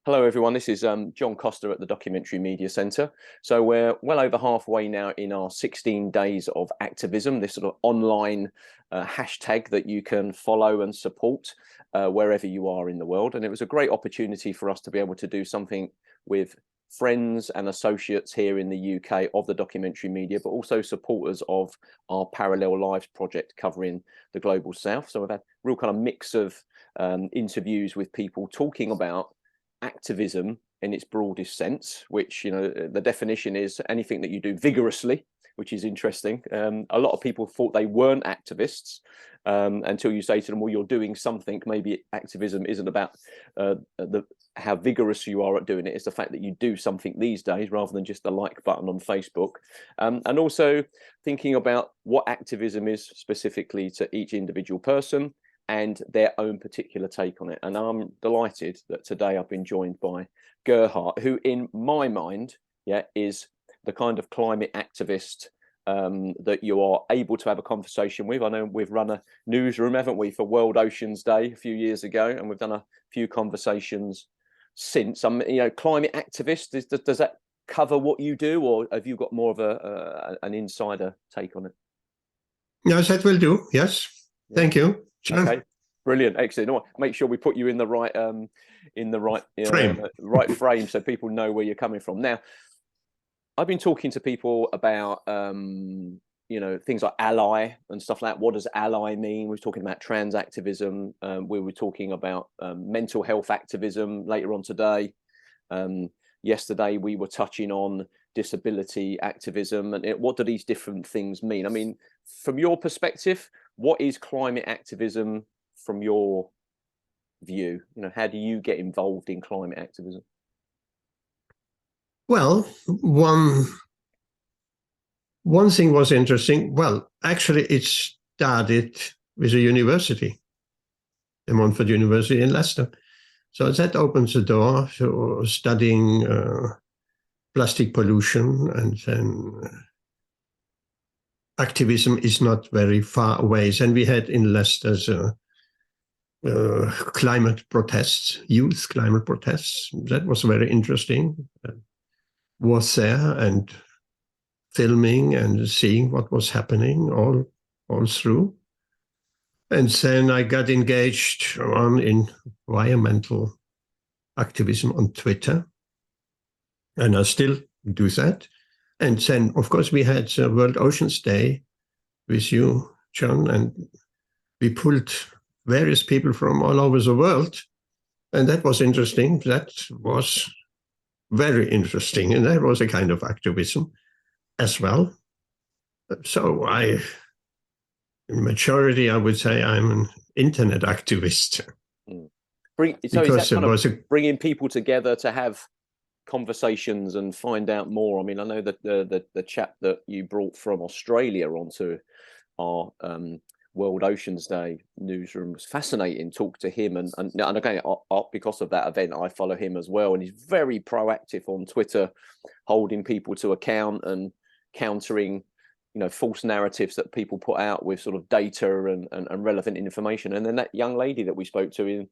Hello, everyone. This is John Costa at the Documentary Media Centre. So we're well over halfway now in our 16 days of activism, this sort of online hashtag that you can follow and support wherever you are in the world. And it was a great opportunity for us to be able to do something with friends and associates here in the UK of the documentary media, but also supporters of our Parallel Lives project covering the Global South. So we've had a real kind of mix of interviews with people talking about activism in its broadest sense, which, you know, the definition is anything that you do vigorously, which is interesting. A lot of people thought they weren't activists until you say to them, well, you're doing something. Maybe activism isn't about how vigorous you are at doing it. It's the fact that you do something these days rather than just the like button on Facebook. And also thinking about what activism is specifically to each individual person and their own particular take on it. And I'm delighted that today I've been joined by Gerhard, who in my mind, is the kind of climate activist that you are able to have a conversation with. I know we've run a newsroom, haven't we, for World Oceans Day a few years ago, and we've done a few conversations since. Climate activist, does that cover what you do, or have you got more of an insider take on it? Yes, that will do. Yes. Yeah. Thank you. Okay, brilliant, excellent. I'll make sure we put you in the right frame, right frame, so people know where you're coming from. Now, I've been talking to people about things like ally and stuff like that. What does ally mean? We're talking about trans activism. We were talking about mental health activism later on today. Yesterday we were touching on disability activism, and what do these different things mean? I mean, from your perspective, what is climate activism from your view? You know, how do you get involved in climate activism? Well, one thing was interesting. Well, actually, it started with a university, the Montfort University in Leicester. So that opens the door to studying plastic pollution, and then activism is not very far away. And we had in Leicester climate protests, youth climate protests. That was very interesting. Was there and filming and seeing what was happening all through. And then I got engaged in environmental activism on Twitter. And I still do that. And then, of course, we had World Oceans Day with you, John, and we pulled various people from all over the world. And that was interesting. That was very interesting. And that was a kind of activism as well. So in majority, I would say I'm an internet activist. Is that kind of bringing people together to have conversations and find out more? I mean, I know that the chap that you brought from Australia onto our World Oceans Day newsroom was fascinating. Talk to him, and again, because of that event, I follow him as well, and he's very proactive on Twitter, holding people to account and countering, false narratives that people put out with sort of data and relevant information. And then that young lady that we spoke to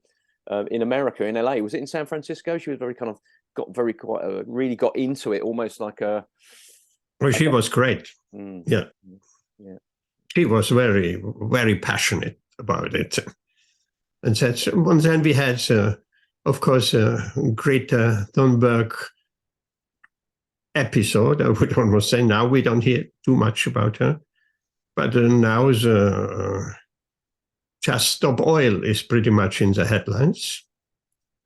in America, in LA, was it in San Francisco? She was really got into it, almost like a. Well, she was great. Yeah. She was very, very passionate about it. And then we had, of course, Greta Thunberg episode. I would almost say now we don't hear too much about her. But now Just Stop Oil is pretty much in the headlines.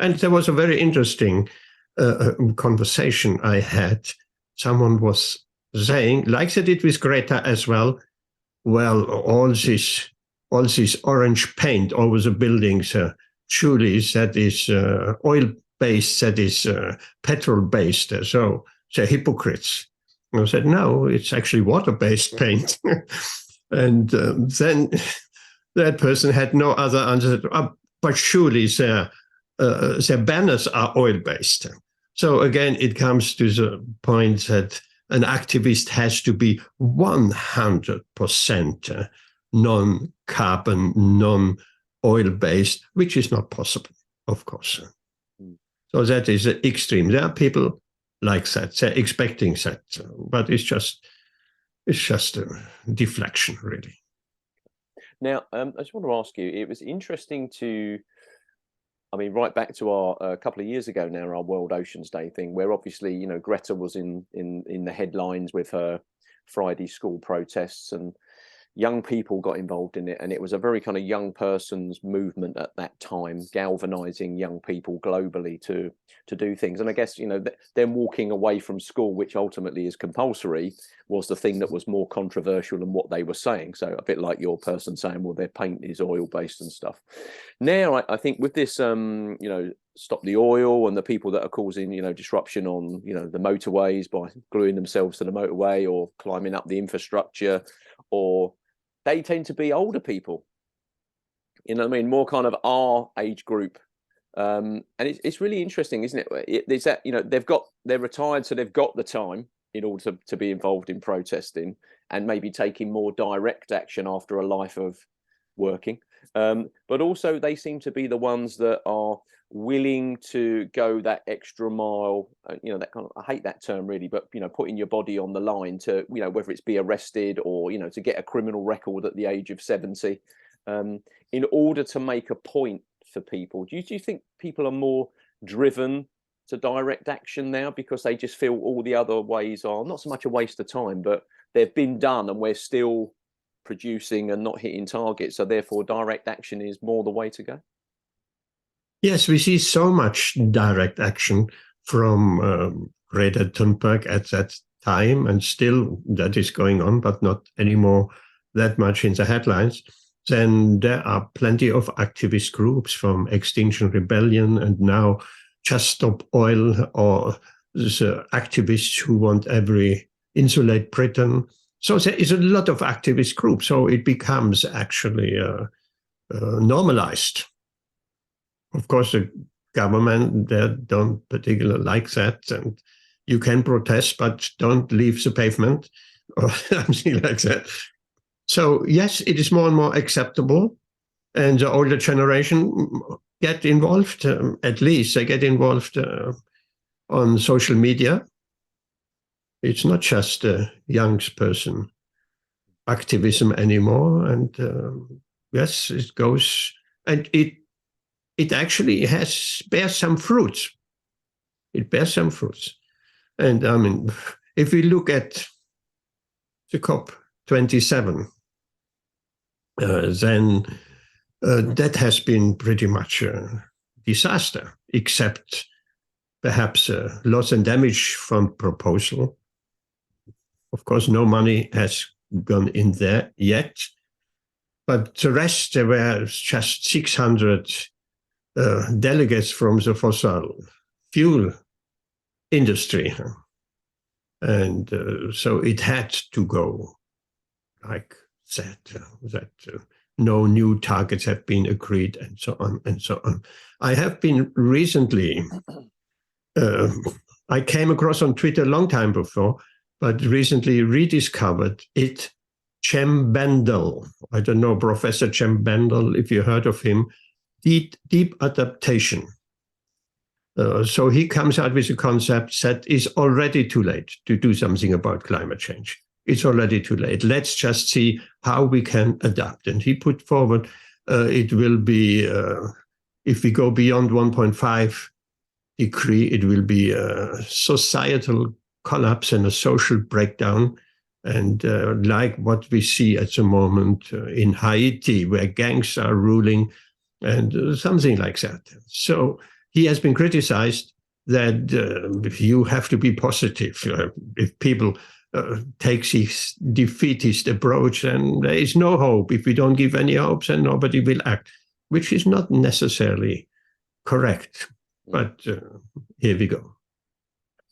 And there was a very interesting conversation I had. Someone was saying, like they did with Greta as well, well, all this orange paint over the buildings, surely that is oil-based, that is petrol-based, so they're hypocrites. And I said, no, it's actually water-based paint. And then that person had no other answer. But surely their banners are oil-based. So again, it comes to the point that an activist has to be 100% non-carbon, non-oil-based, which is not possible, of course. So that is extreme. There are people like that. They're expecting that, but it's just a deflection, really. Now, I just want to ask you, it was interesting to, I mean, right back to our a couple of years ago now, our World Oceans Day thing, where obviously, you know, Greta was in the headlines with her Friday school protests, and young people got involved in it, and it was a very kind of young person's movement at that time, galvanizing young people globally to do things. And I guess, you know, them walking away from school, which ultimately is compulsory, was the thing that was more controversial than what they were saying. So a bit like your person saying, well, their paint is oil based and stuff. Now I think with this you know, stop the oil, and the people that are causing, you know, disruption on, you know, the motorways by gluing themselves to the motorway or climbing up the infrastructure, or they tend to be older people, you know what I mean, more kind of our age group. And it's really interesting, isn't it? It's that, you know, they're retired, so they've got the time in order to be involved in protesting and maybe taking more direct action after a life of working. But also they seem to be the ones that are willing to go that extra mile, you know, that kind of, I hate that term really, but, you know, putting your body on the line to, you know, whether it's be arrested or, you know, to get a criminal record at the age of 70, in order to make a point for people. Do you think people are more driven to direct action now because they just feel all the other ways are not so much a waste of time, but they've been done and we're still producing and not hitting targets, so therefore direct action is more the way to go? Yes, we see so much direct action from Greta Thunberg at that time, and still that is going on, but not anymore that much in the headlines. Then there are plenty of activist groups from Extinction Rebellion and now Just Stop Oil, or the activists who want every insulate Britain. So there is a lot of activist groups. So it becomes actually normalized. Of course, the government, they don't particularly like that, and you can protest, but don't leave the pavement or something like that. So yes, it is more and more acceptable, and the older generation get involved. At least they get involved on social media. It's not just a young person activism anymore, and yes, it goes, and it actually bears some fruits. It bears some fruits. And I mean, if we look at the COP27, then that has been pretty much a disaster, except perhaps loss and damage from proposal. Of course, no money has gone in there yet. But the rest, there were just 600 delegates from the fossil fuel industry. And so it had to go like that no new targets have been agreed, and so on and so on. I have been recently, I came across on Twitter a long time before, but recently rediscovered it, Cem Bendel. I don't know, Professor Cem Bendel, if you heard of him, deep adaptation. So he comes out with a concept that is already too late to do something about climate change. It's already too late. Let's just see how we can adapt. And he put forward, it will be, if we go beyond 1.5 degree, it will be a societal collapse and a social breakdown. And like what we see at the moment in Haiti, where gangs are ruling, and something like that. So he has been criticized that you have to be positive. If people take this defeatist approach, then there is no hope. If we don't give any hopes, then nobody will act, which is not necessarily correct. But here we go.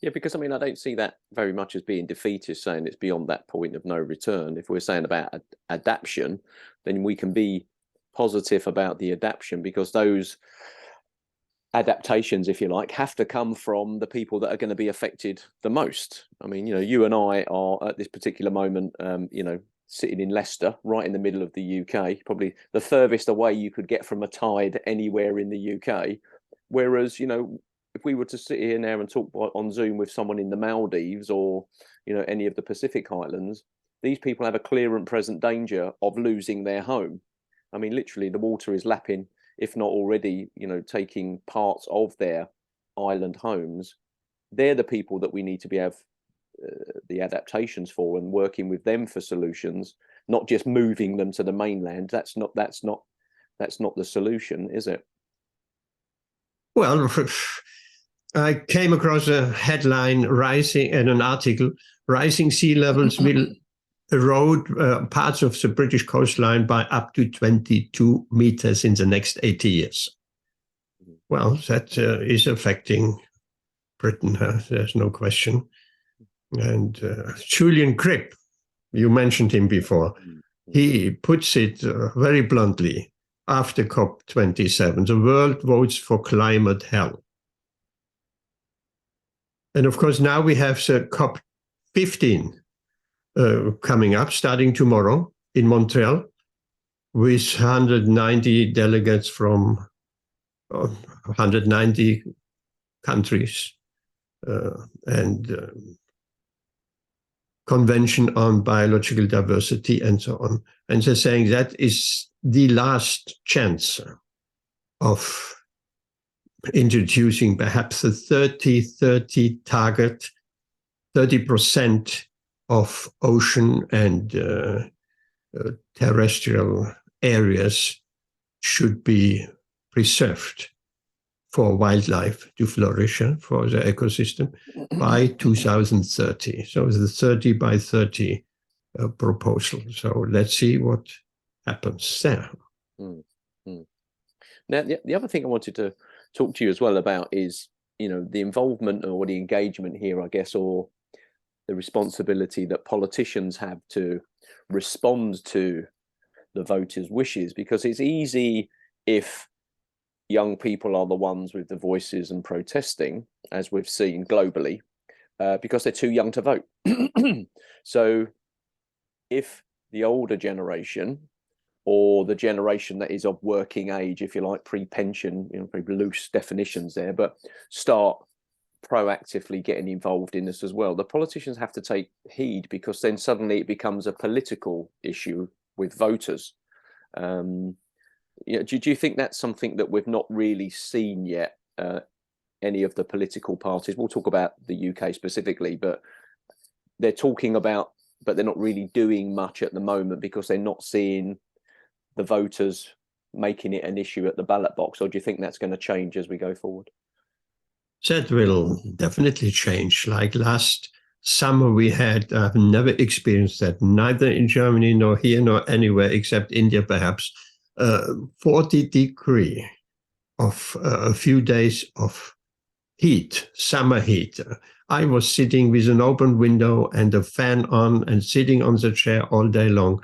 Yeah, because I mean, I don't see that very much as being defeatist, saying it's beyond that point of no return. If we're saying about adaptation, then we can be positive about the adaptation, because those adaptations, if you like, have to come from the people that are going to be affected the most. I mean, you know, you and I are at this particular moment, you know, sitting in Leicester, right in the middle of the UK, probably the furthest away you could get from a tide anywhere in the UK. Whereas, you know, if we were to sit here now and talk on Zoom with someone in the Maldives or, you know, any of the Pacific Islands, these people have a clear and present danger of losing their home. I mean, literally, the water is lapping, if not already, you know, taking parts of their island homes. They're the people that we need to have the adaptations for, and working with them for solutions, not just moving them to the mainland. That's not the solution, is it? Well, I came across a headline rising and an article, rising sea levels will erode parts of the British coastline by up to 22 meters in the next 80 years. Well, that is affecting Britain, there's no question. And Julian Cribb, you mentioned him before, he puts it very bluntly after COP27, the world votes for climate hell. And of course, now we have the COP15 coming up, starting tomorrow in Montreal, with 190 delegates from 190 countries and Convention on Biological Diversity and so on. And they're saying that is the last chance of introducing perhaps a 30-30 target, 30% of ocean and terrestrial areas should be preserved for wildlife to flourish, for the ecosystem, by 2030. So the 30 by 30 proposal. So let's see what happens there. Now, the other thing I wanted to talk to you as well about is, you know, the involvement or the engagement here, I guess, or the responsibility that politicians have to respond to the voters' wishes, because it's easy if young people are the ones with the voices and protesting, as we've seen globally, because they're too young to vote. So if the older generation, or the generation that is of working age, if you like, pre-pension, you know, pretty loose definitions there, but start proactively getting involved in this as well, the politicians have to take heed, because then suddenly it becomes a political issue with voters. You know, do you think that's something that we've not really seen yet? Any of the political parties, we'll talk about the UK specifically, but they're talking about, but they're not really doing much at the moment because they're not seeing the voters making it an issue at the ballot box. Or do you think that's going to change as we go forward? That will definitely change. Like last summer we had, I've never experienced that, neither in Germany nor here nor anywhere except India perhaps, 40 degree of a few days of heat, summer heat. I was sitting with an open window and a fan on and sitting on the chair all day long.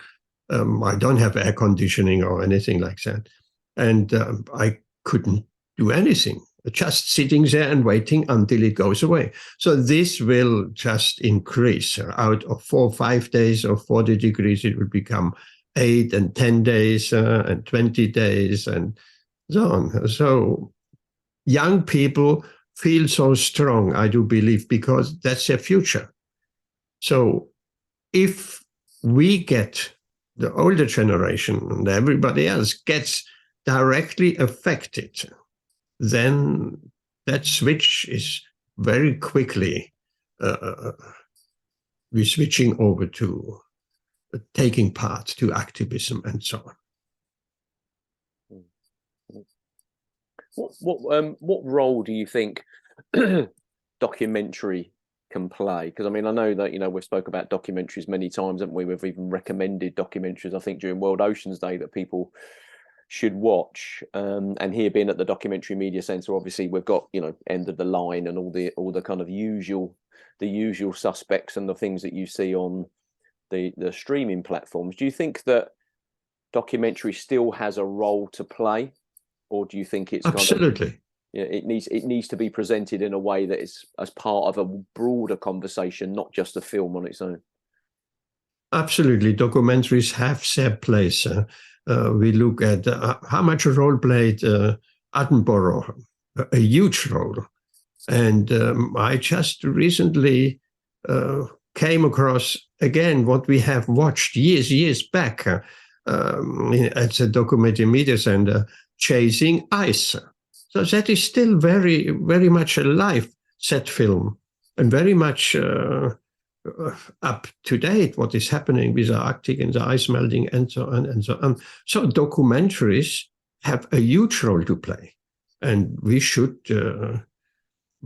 I don't have air conditioning or anything like that. And I couldn't do anything, just sitting there and waiting until it goes away. So this will just increase. Out of 4 or 5 days of 40 degrees, it will become 8 and 10 days and 20 days and so on. So young people feel so strong, I do believe, because that's their future. So if we get the older generation and everybody else gets directly affected, then that switch is very quickly we're switching over to taking part to activism and so on. What role do you think documentary can play? Because I mean, I know that, you know, we've spoke about documentaries many times, haven't we? We've even recommended documentaries, I think, during World Oceans Day that people should watch. And here, being at the Documentary Media Centre, obviously we've got, you know, End of the Line and all the kind of usual suspects and the things that you see on the streaming platforms. Do you think that documentary still has a role to play, or do you think it's absolutely kind of, yeah, it needs to be presented in a way that is as part of a broader conversation, not just a film on its own? Absolutely, documentaries have their place. We look at how much a role played Attenborough, a huge role And I just recently came across again what we have watched years back at the Documentary Media Center, Chasing Ice. So that is still very, very much a live set film and very much up to date what is happening with the Arctic and the ice melting and so on and so on. So documentaries have a huge role to play, and we should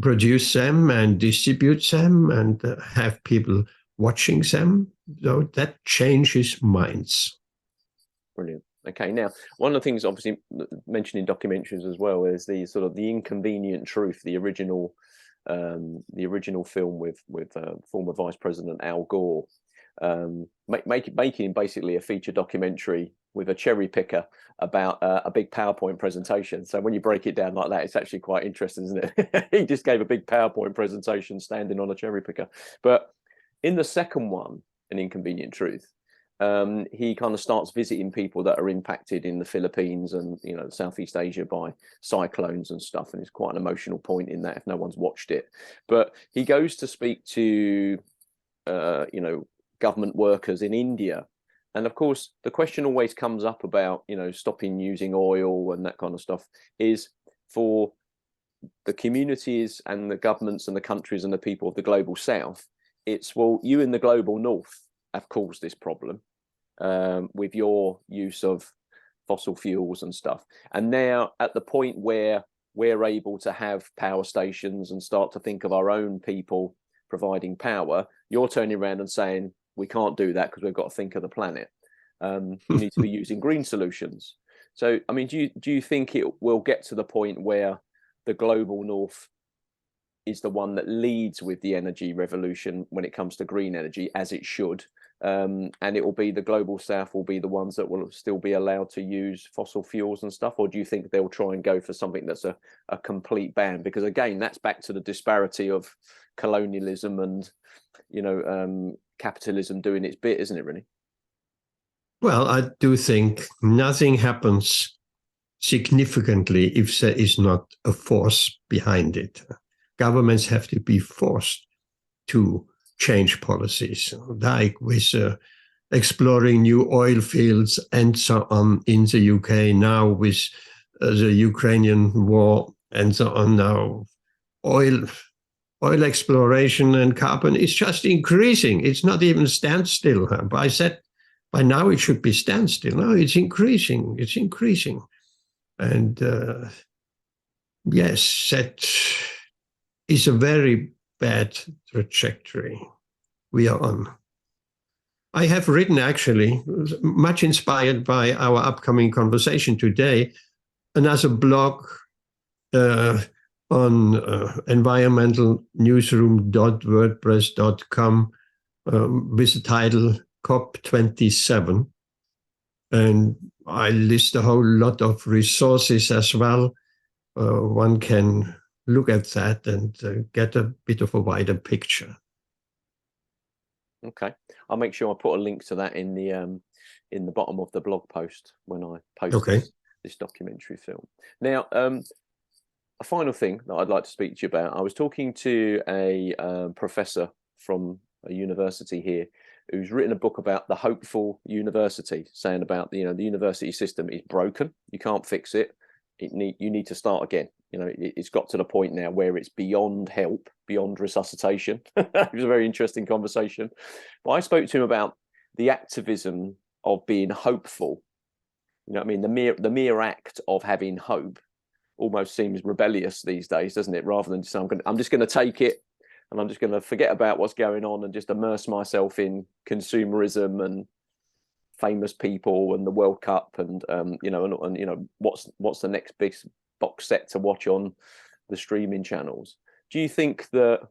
produce them and distribute them and have people watching them. So that changes minds. Brilliant. Okay, now one of the things obviously mentioned in documentaries as well is the sort of the inconvenient truth, the original film with former Vice President Al Gore, making basically a feature documentary with a cherry picker about a big PowerPoint presentation. So when you break it down like that, it's actually quite interesting, isn't it? He just gave a big PowerPoint presentation standing on a cherry picker. But in the second one, An Inconvenient Truth, he kind of starts visiting people that are impacted in the Philippines and Southeast Asia by cyclones and stuff, and it's quite an emotional point in that if no one's watched it. But he goes to speak to government workers in India, and of course the question always comes up about stopping using oil and that kind of stuff, is for the communities and the governments and the countries and the people of the global south. It's, well, you in the global north have caused this problem with your use of fossil fuels and stuff. And now at the point where we're able to have power stations and start to think of our own people providing power, you're turning around and saying, we can't do that because we've got to think of the planet. You need to be using green solutions. So, I mean, do you think it will get to the point where the global north is the one that leads with the energy revolution when it comes to green energy, as it should, and it will be the global south will be the ones that will still be allowed to use fossil fuels and stuff? Or do you think they'll try and go for something that's a complete ban? Because again, that's back to the disparity of colonialism and capitalism doing its bit, isn't it, really? Well, I do think nothing happens significantly if there is not a force behind it. Governments have to be forced to change policies, like with exploring new oil fields and so on in the UK, now with the Ukrainian war and so on. Now, oil exploration and carbon is just increasing. It's not even standstill. I said by now it should be standstill. No, it's increasing. It's increasing. And yes, that is a very bad trajectory we are on. I have written, actually, much inspired by our upcoming conversation today, another blog on environmentalnewsroom.wordpress.com with the title COP27. And I list a whole lot of resources as well. One can look at that and get a bit of a wider picture. Okay, I'll make sure I put a link to that in the bottom of the blog post when I post this documentary film. Now, a final thing that I'd like to speak to you about. I was talking to a professor from a university here who's written a book about the hopeful university, saying about the university system is broken. You can't fix it. You need to start again. It's got to the point now where it's beyond help, beyond resuscitation. It was a very interesting conversation. But I spoke to him about the activism of being hopeful. I mean, the mere act of having hope almost seems rebellious these days, doesn't it? Rather than just I'm just going to take it and I'm just going to forget about what's going on and just immerse myself in consumerism and famous people and the World Cup and what's the next big box set to watch on the streaming channels. Do you think that,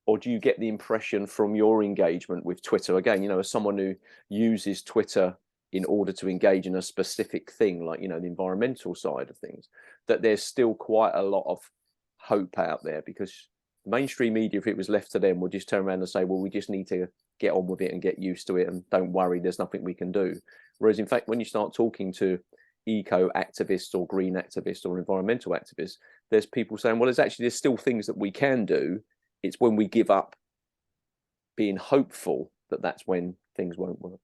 or do you get the impression from your engagement with Twitter, again, as someone who uses Twitter in order to engage in a specific thing, like the environmental side of things, that there's still quite a lot of hope out there? Because mainstream media, if it was left to them, would just turn around and say, well, we just need to get on with it and get used to it, and don't worry, there's nothing we can do. Whereas in fact, when you start talking to eco activists or green activists or environmental activists, there's people saying, well, there's still things that we can do. It's when we give up being hopeful that's when things won't work.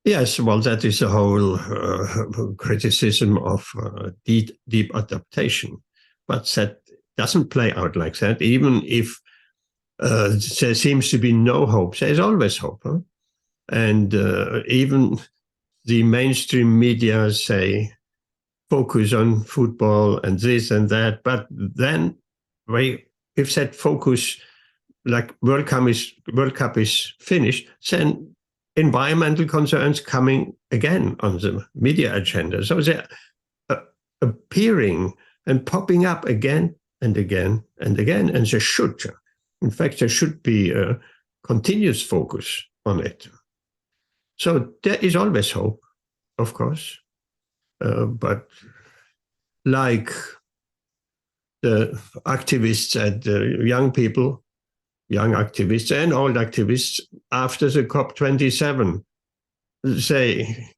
Yes, well, that is the whole criticism of deep adaptation. But that doesn't play out like that. Even if there seems to be no hope, there's always hope. Huh? And even the mainstream media say, focus on football and this and that. But then if that focus, like World Cup is finished, then environmental concerns coming again on the media agenda. So they're appearing and popping up again and again and again. And there should, in fact, there should be a continuous focus on it. So there is always hope, of course. But like the activists and young activists and old activists after the COP27, they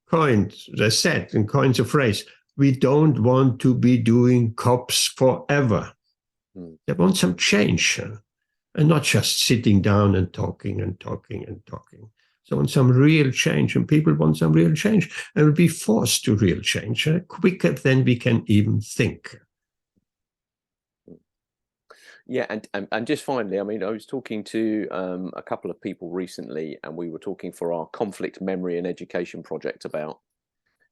coined the phrase, we don't want to be doing COPs forever. They want some change and not just sitting down and talking and talking and talking. They want some real change, and people want some real change and will be forced to real change quicker than we can even think. Yeah, and just finally, I mean, I was talking to a couple of people recently, and we were talking for our conflict memory and education project about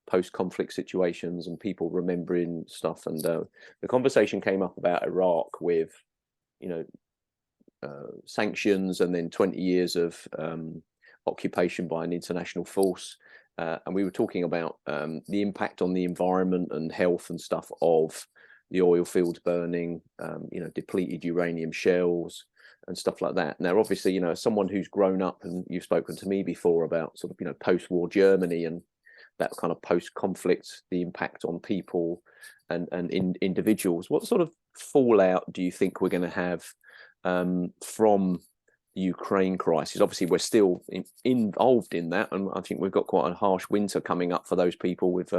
post-conflict situations and people remembering stuff. And the conversation came up about Iraq with, sanctions and then 20 years of occupation by an international force. And we were talking about the impact on the environment and health and stuff of the oil fields burning, depleted uranium shells and stuff like that. Now, obviously, as someone who's grown up, and you've spoken to me before about sort of, post-war Germany and that kind of post-conflict, the impact on people and individuals, what sort of fallout do you think we're going to have from the Ukraine crisis? Obviously, we're still involved in that, and I think we've got quite a harsh winter coming up for those people with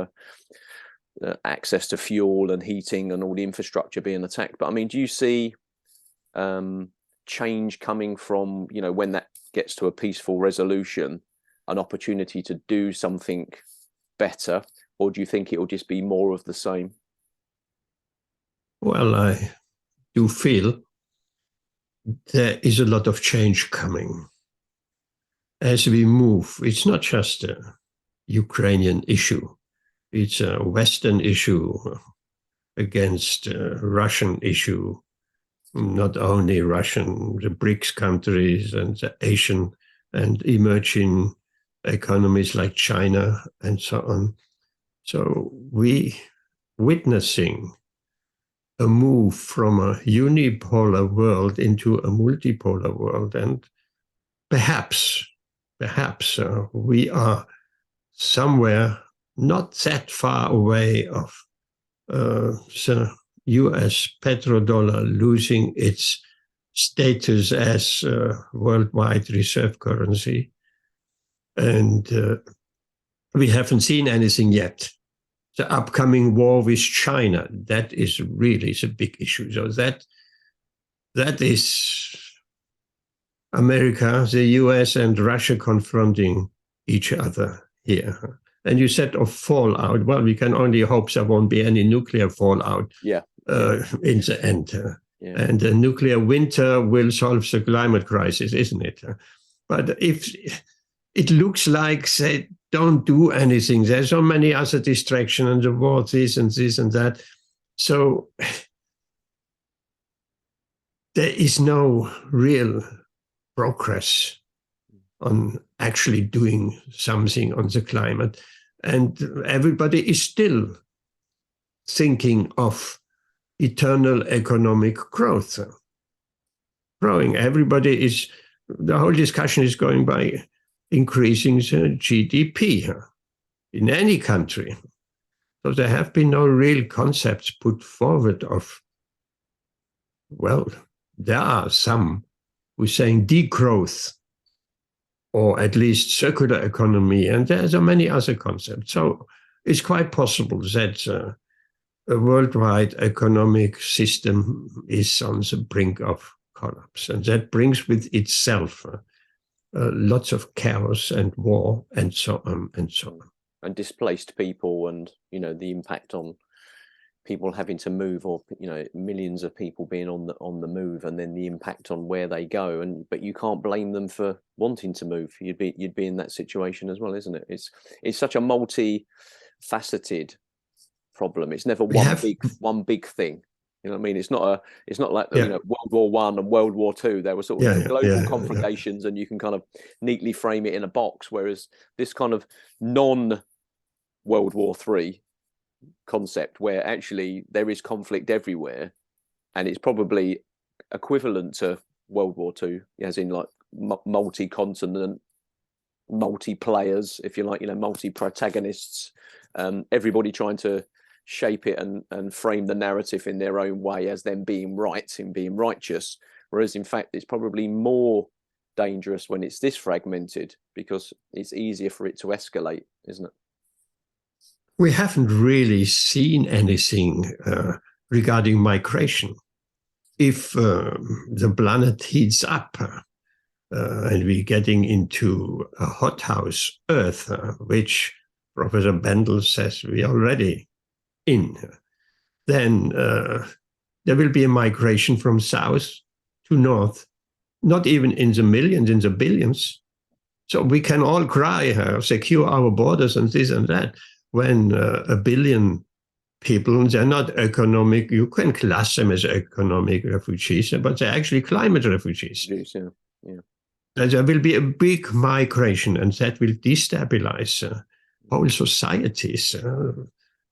access to fuel and heating and all the infrastructure being attacked. But I mean, do you see change coming from, when that gets to a peaceful resolution, an opportunity to do something better, or do you think it will just be more of the same? Well, I do feel there is a lot of change coming as we move. It's not just a Ukrainian issue. It's a Western issue against a Russian issue, not only Russian, the BRICS countries and the Asian and emerging economies like China and so on. So we witnessing a move from a unipolar world into a multipolar world. And perhaps we are somewhere not that far away of the US petrodollar losing its status as worldwide reserve currency. And we haven't seen anything yet. The upcoming war with China, that is really the big issue. So that is America, the US, and Russia confronting each other here. And you said of fallout. Well, we can only hope there won't be any nuclear fallout in the end. And the nuclear winter will solve the climate crisis, isn't it? But if it looks like they don't do anything, there's so many other distractions and the war, this and that. So there is no real progress on actually doing something on the climate. And everybody is still thinking of eternal economic growth. Growing. The whole discussion is going by increasing the GDP in any country. So there have been no real concepts put forward of, well, there are some who are saying degrowth. or at least circular economy, and there are many other concepts. So it's quite possible that a worldwide economic system is on the brink of collapse, and that brings with itself lots of chaos and war and so on and so on. And displaced people, and the impact on people having to move, or millions of people being on the move, and then the impact on where they go. But you can't blame them for wanting to move. You'd be in that situation as well, isn't it? It's such a multi-faceted problem. It's never one big thing. You know what I mean? It's not like World War One and World War Two. There were sort of global conflagrations, and you can kind of neatly frame it in a box. Whereas this kind of non-World War Three concept, where actually there is conflict everywhere, and it's probably equivalent to World War Two, as in like multi-continent, multi-players, if you like, multi-protagonists, everybody trying to shape it and frame the narrative in their own way as them being right and being righteous, whereas in fact it's probably more dangerous when it's this fragmented, because it's easier for it to escalate, isn't it? We haven't really seen anything regarding migration. If the planet heats up and we're getting into a hothouse Earth, which Professor Bendel says we are already in, then there will be a migration from south to north, not even in the millions, in the billions. So we can all cry, secure our borders and this and that, when a billion people, they're not economic, you can class them as economic refugees, but they're actually climate refugees. Yes, yeah. There will be a big migration, and that will destabilize whole societies.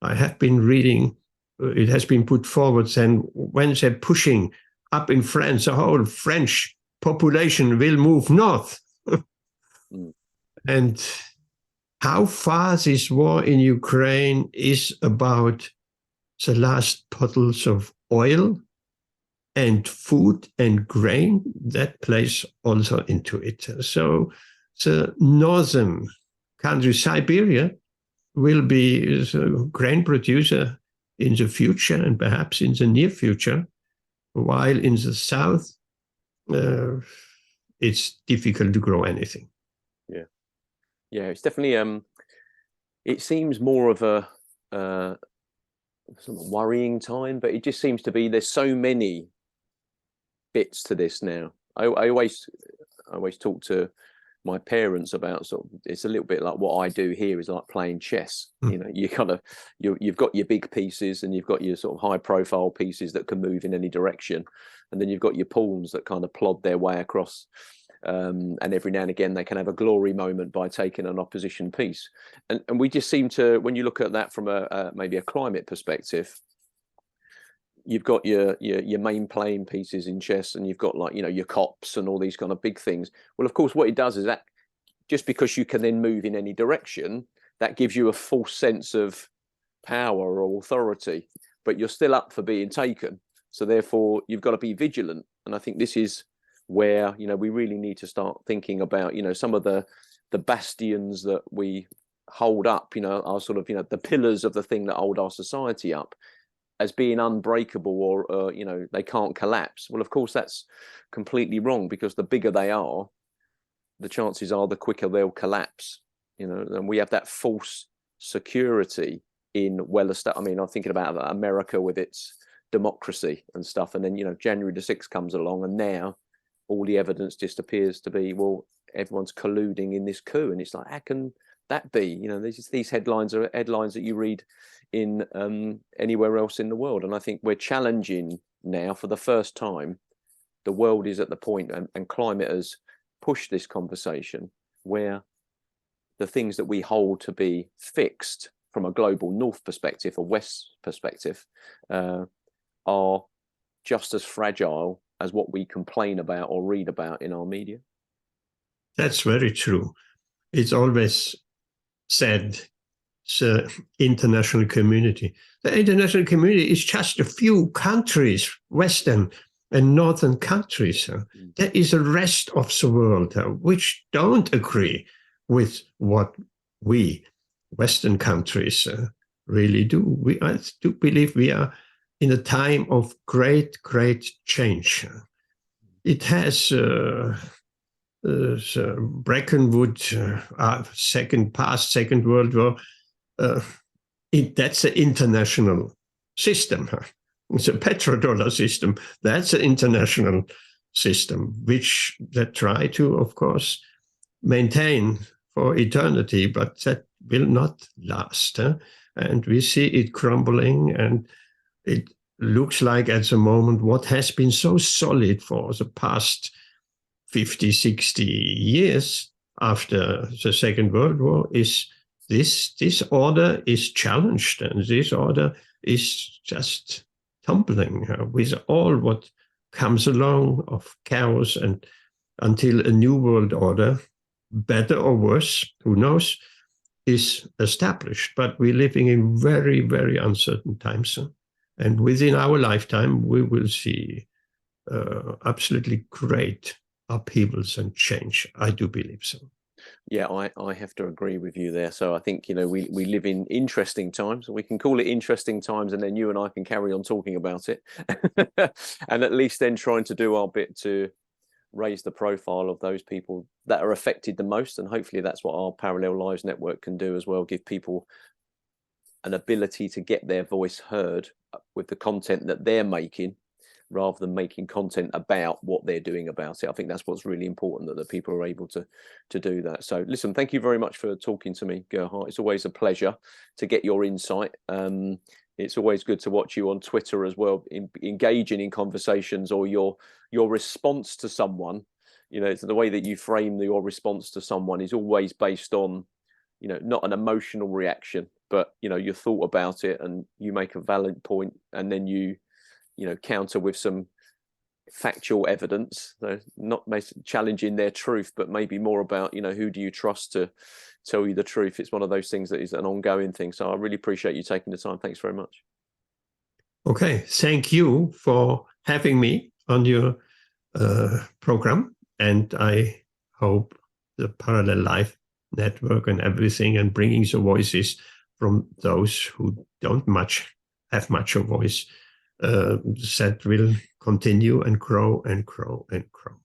I have been reading, it has been put forward, and when they're pushing up in France, the whole French population will move north. And how far this war in Ukraine is about the last bottles of oil and food and grain, that plays also into it. So the northern country, Siberia, will be a grain producer in the future, and perhaps in the near future, while in the south, it's difficult to grow anything. Yeah, it's definitely, it seems more of a sort of worrying time, but it just seems to be, there's so many bits to this now. I always talk to my parents about sort of, it's a little bit like what I do here is like playing chess. You kind of, you've got your big pieces, and you've got your sort of high profile pieces that can move in any direction, and then you've got your pawns that kind of plod their way across, and every now and again they can have a glory moment by taking an opposition piece, and we just seem to, when you look at that from a maybe a climate perspective, you've got your main playing pieces in chess, and you've got, like, your cops and all these kind of big things. Well, of course, what it does is that just because you can then move in any direction, that gives you a false sense of power or authority, but you're still up for being taken. So therefore, you've got to be vigilant. And I think this is where, we really need to start thinking about, some of the bastions that we hold up, are sort of, the pillars of the thing that hold our society up, as being unbreakable, or they can't collapse. Well, of course, that's completely wrong, because the bigger they are, the chances are the quicker they'll collapse. And we have that false security in well-established. I mean, I'm thinking about America with its democracy and stuff, and then January the 6th comes along, and now all the evidence just appears to be, well, everyone's colluding in this coup, and it's like, how can that be? These headlines are headlines that you read in anywhere else in the world. And I think we're challenging now, for the first time, the world is at the point, and climate has pushed this conversation, where the things that we hold to be fixed from a global north perspective, a west perspective, are just as fragile as what we complain about or read about in our media. That's very true. It's always said, the international community. The international community is just a few countries, Western, and northern countries. There is a rest of the world which don't agree with what we Western countries really do. I do believe we are in a time of great, great change. It has Breckenwood, Second World War. That's an international system. It's a petrodollar system. That's an international system, which they try to, of course, maintain for eternity, but that will not last. And we see it crumbling, and it looks like at the moment what has been so solid for the past 50, 60 years after the Second World War is this order is challenged, and this order is just tumbling with all what comes along of chaos, and until a new world order, better or worse, who knows, is established. But we're living in very, very uncertain times. And within our lifetime, we will see absolutely great upheavals and change. I do believe so. Yeah, I have to agree with you there. So I think, we live in interesting times. We can call it interesting times, and then you and I can carry on talking about it. And at least then trying to do our bit to raise the profile of those people that are affected the most. And hopefully that's what our Parallel Lives Network can do as well, give people an ability to get their voice heard with the content that they're making, rather than making content about what they're doing about it. I think that's what's really important, that the people are able to do that. So listen, thank you very much for talking to me, Gerhard. It's always a pleasure to get your insight. It's always good to watch you on Twitter as well, engaging in conversations, or your response to someone. It's the way that you frame your response to someone is always based on, not an emotional reaction, but, your thought about it, and you make a valid point, and then you counter with some factual evidence. So not challenging their truth, but maybe more about, who do you trust to tell you the truth? It's one of those things that is an ongoing thing. So I really appreciate you taking the time. Thanks very much. Okay. Thank you for having me on your program. And I hope the Parallel Life Network and everything, and bringing the voices from those who don't have much of voice, that will continue and grow and grow and grow.